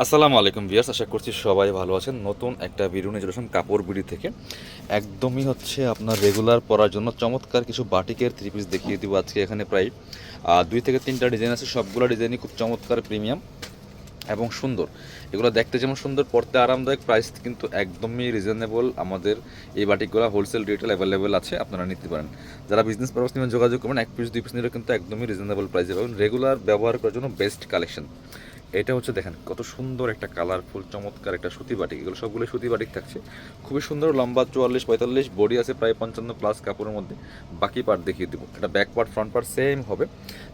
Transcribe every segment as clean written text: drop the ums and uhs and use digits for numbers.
আসসালামু আলাইকুম ভিউয়ার্স, আশা করছি সবাই ভালো আছেন। নতুন একটা ভিডিও নিয়ে চলে আসলাম কাপড় বিডি থেকে। একদমই হচ্ছে আপনার রেগুলার পরার জন্য চমৎকার কিছু বাটিকের থ্রি পিস দেখিয়ে দিব আজকে। এখানে প্রায় 2 থেকে 3টা ডিজাইন আছে, সবগুলো ডিজাইনই খুব চমৎকার, প্রিমিয়াম এবং সুন্দর। এগুলো দেখতে যেমন সুন্দর, পড়তে আরামদায়ক, প্রাইস কিন্তু একদমই রিজনেবল। আমাদের এই বাটিকগুলো হোলসেল রিটেল অ্যাভেলেবেল আছে, আপনারা নিতে পারেন। যারা বিজনেস পারপাস নিয়ে যোগাযোগ করবেন, 1 পিস 2 পিস নিলে কিন্তু একদমই রিজনেবল প্রাইসে পাবেন। রেগুলার ব্যবহার করার জন্য বেস্ট কালেকশন। এটা হচ্ছে দেখেন কত সুন্দর একটা কালারফুল চমৎকার একটা সুতি বাটিক। এগুলো সবগুলো সুতি বাটিক থাকছে, খুবই সুন্দর। লম্বা 44-45, বডি আছে প্রায় 55+ কাপড়ের মধ্যে। বাকি পার্ট দেখিয়ে দিব। এটা back part front part same হবে।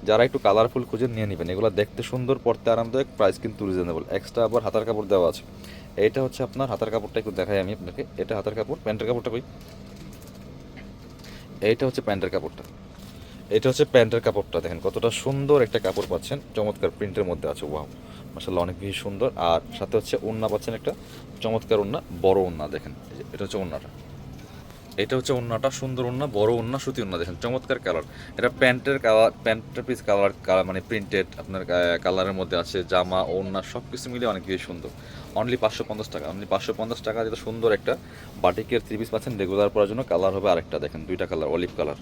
যারা একটু কালারফুল খুঁজে নিয়ে নেবেন। এগুলো দেখতে সুন্দর, পড়তে আরামদায়ক, প্রাইস কিন্তু রিজনেবল। এক্সট্রা আবার হাতার কাপড় দেওয়া আছে। এটা হচ্ছে আপনার হাতার কাপড়টা একটু দেখাই আমি আপনাকে। এটা হাতার কাপড়। প্যান্টের কাপড়টা কই? এইটা হচ্ছে প্যান্টের কাপড়টা। এটা হচ্ছে প্যান্টের কাপড়টা, দেখেন কতটা সুন্দর একটা কাপড় পাচ্ছেন, চমৎকার প্রিন্টের মধ্যে আছে। ওয়াও, মাশাআল্লাহ, অনেক বেশি সুন্দর। আর সাথে হচ্ছে ওড়না পাচ্ছেন, একটা চমৎকার ওড়না, বড় ওড়না। দেখেন এটা হচ্ছে ওড়নাটা, এটা হচ্ছে ওড়নাটা, সুন্দর ওড়না, বড় ওড়না, সুতি ওড়না। দেখেন চমৎকার কালার। এটা প্যান্টের কালার, প্যান্টের পিস কালার মানে প্রিন্টেড আপনার কালারের মধ্যে আছে। জামা ওড়না সব কিছু মিলে অনেক বেশি সুন্দর। অনলি 550 টাকা, অনলি 550 টাকা যেটা সুন্দর একটা বাটিকের থ্রি পিস পাচ্ছেন রেগুলার পরার জন্য। কালার হবে আরেকটা, দেখেন 2টা কালার, অলিভ কালার,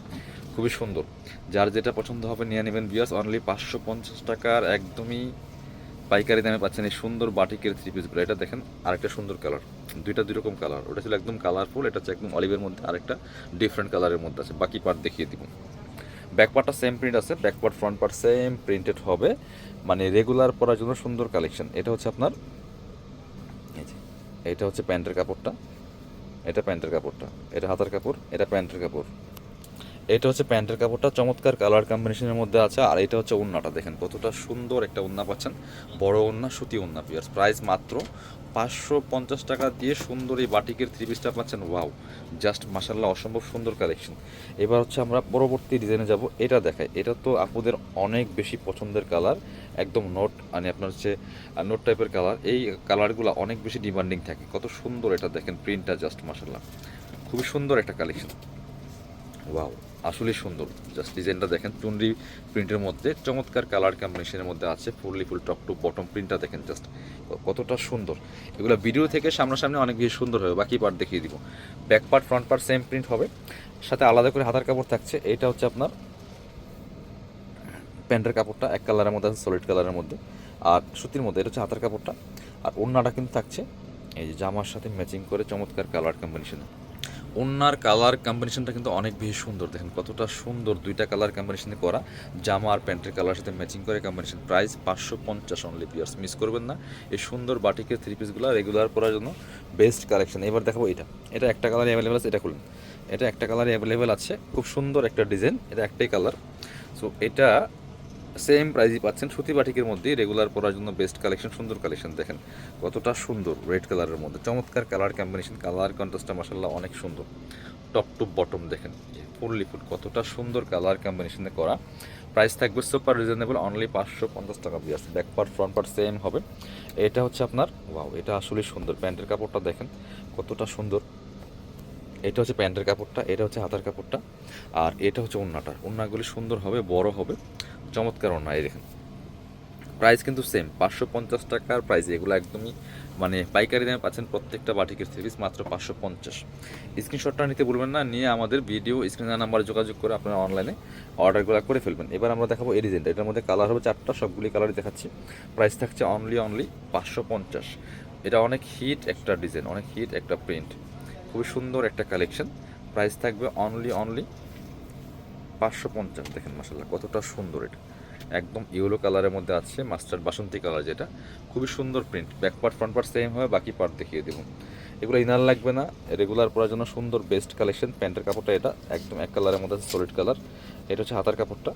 খুবই সুন্দর। যার যেটা পছন্দ হবে নিয়ে নেবেন বিয়াস। অনলি 550 টাকার একদমই পাইকারি দামে পাচ্ছেন এই সুন্দর বাটিকের থ্রি পিসগুলো। এটা দেখেন আরেকটা সুন্দর কালার, দুই রকম কালার। ওটা ছিল একদম কালারফুল, এটা হচ্ছে একদম অলিভের মধ্যে, আরেকটা ডিফারেন্ট কালারের মধ্যে আছে। বাকি পার্ট দেখিয়ে দিব। ব্যাক পার্টটা সেম প্রিন্ট আছে, back part front part same printed হবে। মানে রেগুলার পরার জন্য সুন্দর কালেকশন। এটা হচ্ছে আপনার এই যে, এটা হচ্ছে প্যান্টের কাপড়টা, এটা প্যান্টের কাপড়টা, এটা হাতার কাপড়, এটা প্যান্টের কাপড়। এটা হচ্ছে প্যান্টের কাপড়টা, চমৎকার কালার কম্বিনেশনের মধ্যে আছে। আর এটা হচ্ছে ওড়নাটা, দেখেন কতটা সুন্দর একটা ওড়না পাচ্ছেন, বড় ওড়না, সুতি ওড়না। পিয়ার্স প্রাইস মাত্র 550 টাকা দিয়ে সুন্দর এই বাটিকের থ্রি পিসটা পাচ্ছেন। ওয়াও, জাস্ট মাশাল্লাহ, অসম্ভব সুন্দর কালেকশন। এবার হচ্ছে আমরা পরবর্তী ডিজাইনে যাব। এটা দেখায়, এটা তো আপুদের অনেক বেশি পছন্দের কালার, একদম নোট, মানে আপনার হচ্ছে নোট টাইপের কালার। এই কালারগুলো অনেক বেশি ডিমান্ডিং থাকে। কত সুন্দর এটা, দেখেন প্রিন্টটা জাস্ট মাশাল্লাহ, খুবই সুন্দর একটা কালেকশন। ওয়াও, আসলেই সুন্দর। জাস্ট ডিজাইনটা দেখেন, চুনরি প্রিন্টের মধ্যে চমৎকার কালার কম্বিনেশনের মধ্যে আছে। Fully full top to bottom প্রিন্টটা দেখেন জাস্ট কতটা সুন্দর। এগুলো ভিডিও থেকে সামনাসামনি অনেক বেশি সুন্দর হবে। বাকি পার্ট দেখিয়ে দিব। Back part front part same print হবে, সাথে আলাদা করে হাতার কাপড় থাকছে। এইটা হচ্ছে আপনার প্যান্টের কাপড়টা, এক কালারের মধ্যে আছে, সলিড কালারের মধ্যে আর সুতির মধ্যে। এটা হচ্ছে হাতার কাপড়টা। আর ওড়নাটা কিন্তু থাকছে এই যে জামার সাথে ম্যাচিং করে, চমৎকার কালার কম্বিনেশনে। ওড়নার কালার কম্বিনেশনটা কিন্তু অনেক বেশি সুন্দর। দেখেন কতটা সুন্দর, 2টা কালার কম্বিনেশনে করা, জামা আর প্যান্টের কালার সাথে ম্যাচিং করে কম্বিনেশন। Price 550 only. পিয়ার্স মিস করবেন না এই সুন্দর বাটিকের থ্রি পিসগুলো রেগুলার পরার জন্য বেস্ট কালেকশন। এবার দেখাবো এটা, এটা একটা কালারই অ্যাভেলেবেল আছে। এটা খুলুন, এটা একটা কালারই অ্যাভেলেবেল আছে, খুব সুন্দর একটা ডিজাইন। এটা একটাই কালার। সো এটা সেম প্রাইজই পাচ্ছেন, সুতি বাটিকের মধ্যেই রেগুলার পরার জন্য বেস্ট কালেকশন, সুন্দর কালেকশন। দেখেন কতটা সুন্দর, রেড কালারের মধ্যে চমৎকার কালার কম্বিনেশন, কালার কন্ট্রাস্টটা মাসাল্লাহ অনেক সুন্দর। টপ টু বটম দেখেন ফুললি ফুল, কতটা সুন্দর কালার কম্বিনেশনে করা। প্রাইস থাকবে সুপার রিজনেবল, অনলি 550 টাকা দিয়ে আসছে। Back part front part same হবে। এটা হচ্ছে আপনার, ওয়াও, এটা আসলে সুন্দর। প্যান্টের কাপড়টা দেখেন কতটা সুন্দর। এটা হচ্ছে প্যান্টের কাপড়টা, এটা হচ্ছে হাতার কাপড়টা, আর এটা হচ্ছে ওড়নাটা। ওড়নাগুলি সুন্দর হবে, বড় হবে, চমৎকার ওড়না। এই দেখেন প্রাইস কিন্তু সেম, 550 টাকার প্রাইস। এগুলো একদমই মানে পাইকারি দামে পাচ্ছেন প্রত্যেকটা বাটিকের থ্রি পিস মাত্র 550। স্ক্রিনশটটা নিতে ভুলবেন না, নিয়ে আমাদের ভিডিও স্ক্রিনের নাম্বারে যোগাযোগ করে আপনারা অনলাইনে অর্ডারগুলো করে ফেলবেন। এবার আমরা দেখাবো এই ডিজাইনটা। এটার মধ্যে কালার হবে 4টা, সবগুলি কালারই দেখাচ্ছি। প্রাইস থাকছে অনলি 550। এটা অনেক হিট একটা ডিজাইন, অনেক হিট একটা প্রিন্ট, খুবই সুন্দর একটা কালেকশন। প্রাইস থাকবে অনলি 550। দেখেন মাসাল্লাহ কতটা সুন্দর। এটা একদম ইয়েলো কালারের মধ্যে আছে, মাস্টার্ড বাসন্তী কালার, যেটা খুবই সুন্দর print. Back part front part same হবে, বাকি পার্ট দেখিয়ে দেবো। এগুলো ইনার লাগবে না, রেগুলার পরার জন্য সুন্দর বেস্ট কালেকশন। প্যান্টের কাপড়টা এটা একদম এক কালারের মধ্যে আছে, সলিড কালার। এটা হচ্ছে হাতার কাপড়টা।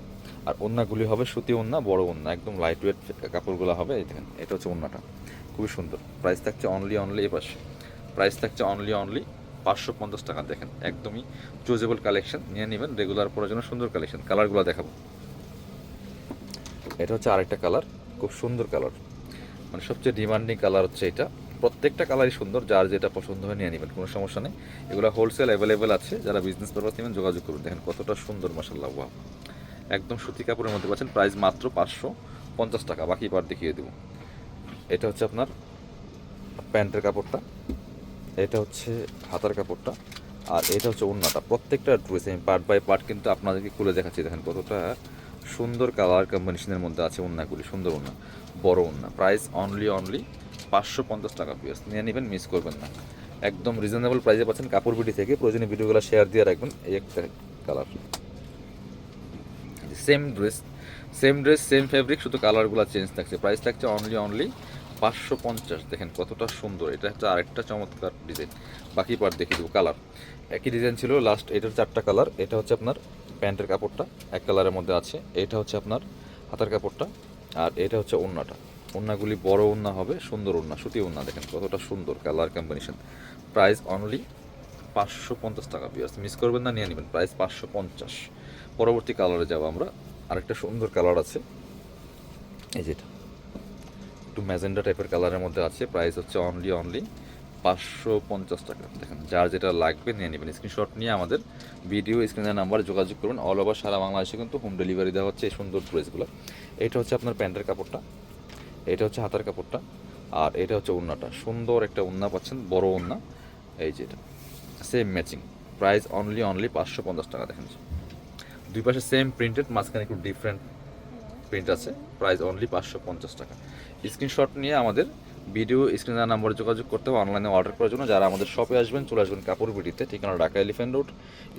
আর ওড়নাগুলি হবে সুতি ওড়না, বড় ওড়না, একদম লাইট ওয়েট কাপড়গুলো হবে। এই দেখেন এটা হচ্ছে ওড়নাটা, খুবই সুন্দর। প্রাইস থাকছে অনলি এ পাশে, প্রাইস থাকছে অনলি 550 টাকা। দেখেন একদমই চুজেবল কালেকশন, নিয়ে নেবেন রেগুলার পরার জন্য সুন্দর কালেকশন। কালারগুলো দেখাবো। এটা হচ্ছে আরেকটা কালার, খুব সুন্দর কালার, মানে সবচেয়ে ডিমান্ডিং কালার হচ্ছে এটা। প্রত্যেকটা কালারই সুন্দর, যার যেটা পছন্দ হয় নিয়ে নেবেন, কোনো সমস্যা নেই। এগুলো হোলসেল অ্যাভেলেবেল আছে, যারা বিজনেস পারপাস নেবেন যোগাযোগ করুন। দেখেন কতটা সুন্দর মাসাল্লাহ, ওয়াও, একদম সুতি কাপড়ের মধ্যে পাচ্ছেন। প্রাইস মাত্র 550 টাকা। বাকি পার দেখিয়ে দেবো। এটা হচ্ছে আপনার প্যান্টের কাপড়টা, এটা হচ্ছে হাতার কাপড়টা, আর এটা হচ্ছে ওড়নাটা। প্রত্যেকটা ড্রেস আমি পার্ট বাই পার্ট কিন্তু আপনাদেরকে খুলে দেখাচ্ছি। দেখেন কতটা সুন্দর কালার কম্বিনেশনের মধ্যে আছে ওড়নাগুলি, সুন্দর ওড়না, বড় ওড়না। প্রাইস অনলি 550 টাকা পিস, নিয়ে নেবেন, মিস করবেন না। একদম রিজনেবল প্রাইসে পাচ্ছেন কাপড় বিডি থেকে। প্রয়োজনীয় ভিডিওগুলো শেয়ার দিয়ে রাখবেন। এই একটা colour, same dress same fabric, শুধু কালারগুলো চেঞ্জ থাকছে। প্রাইস থাকছে অনলি 550। দেখেন কতটা সুন্দর, এটা হচ্ছে আরেকটা চমৎকার ডিজাইন। বাকি পার্ট দেখিয়ে দেবো। কালার একই ডিজাইন ছিল লাস্ট, এটার 4টা কালার। এটা হচ্ছে আপনার প্যান্টের কাপড়টা, এক কালারের মধ্যে আছে। এটা হচ্ছে আপনার হাতার কাপড়টা, আর এটা হচ্ছে ওড়নাটা। ওড়নাগুলি বড় ওড়না হবে, সুন্দর ওড়না, সুতি ওড়না। দেখেন কতটা সুন্দর কালার কম্বিনেশন। প্রাইস অনলি 550 টাকা পিস, মিস করবেন না, নিয়ে নেবেন। প্রাইস 550। পরবর্তী কালারে যাব আমরা। আরেকটা সুন্দর কালার আছে, এই যেটা একটু ম্যাজেন্ডা টাইপের কালারের মধ্যে আছে। প্রাইস হচ্ছে অনলি 550 টাকা। দেখেন যার যেটা লাগবে নিয়ে নেবেন। স্ক্রিনশট নিয়ে আমাদের ভিডিও স্ক্রিনের নাম্বারে যোগাযোগ করবেন। অল ওভার সারা বাংলাদেশে কিন্তু হোম ডেলিভারি দেওয়া হচ্ছে এই সুন্দর ড্রেসগুলো। এটা হচ্ছে আপনার প্যান্টের কাপড়টা, এটা হচ্ছে হাতার কাপড়টা, আর এটা হচ্ছে ওড়নাটা। সুন্দর একটা ওড়না পাচ্ছেন, বড় ওড়না, এই যেটা সেম ম্যাচিং। প্রাইস অনলি 550 টাকা। দেখেন দুই পাশে সেম প্রিন্টেড, মাঝখানে একটু ডিফারেন্ট প্রিন্ট আছে। প্রাইস অনলি 550 টাকা। স্ক্রিনশট নিয়ে আমাদের ভিডিও স্ক্রিনের নাম্বারে যোগাযোগ করতে হবে অনলাইনে অর্ডার করার জন্য। যারা আমাদের শপে আসবেন, চলে আসবেন কাপড় বিডিতে। ঠিকানা Dhaka elephant road,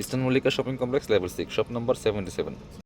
eastern Mallika shopping complex, level 6, shop number 77।